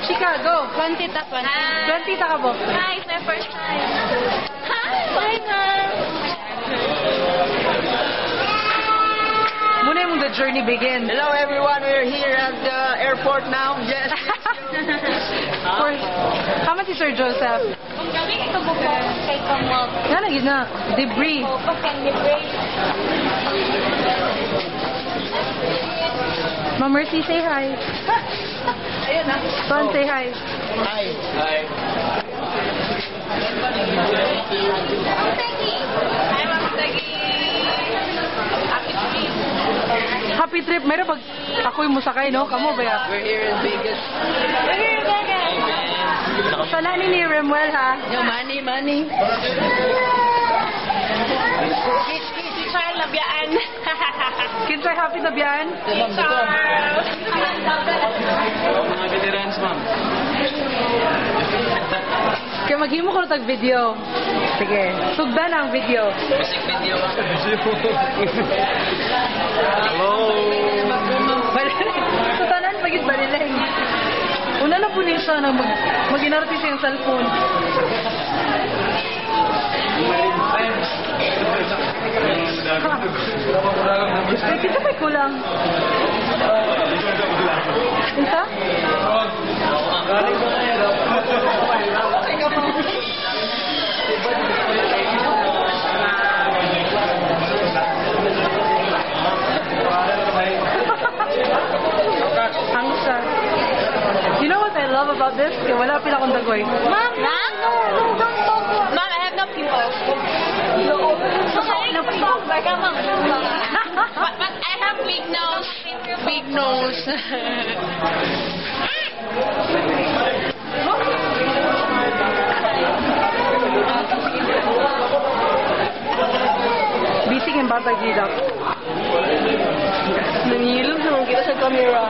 Chika, go. 20 ta 20. 20 ta ka bo. Hi, it's my first time. Hi, na. Muna yung the journey begins. Hello everyone, we're here at the airport now. Yes. Kama si Sir Joseph. Kung gabi ito po kay Kamwag. Yan na, yun na. Debris. Ma'am Mercy, say hi. Ayun na. Son, say hi. Hi. Hi. Ma'am Tegi. Hi, Ma'am Tegi. Happy trip. Happy trip. Mayroon pag ako'y musakay, no? Kamo ba ya? We're here in Vegas. We're here in Vegas. Sana ni Remuel, ha? Yo, money. Teacher, labyaan. Kinsay happy na biyan? Mga veterans, ma'am. Kaya maghimo ko na tag-video. Sige. Sugdan ang video. Music video. Hello. Sa tanan, pagit balilang. Una na po niya siya na mag-inarti siya yung cellphone. Kita may kulang. Isa? Hangos siya. You know what I love about this? Kaya wala pila akong dagoy. Ma'am, no, don't talk. Ma'am, I have no pimples. No pimples, baka ma'am. But I have big nose. Big nose. Bising yung batay gilap. Nanghilog naman kita sa camera.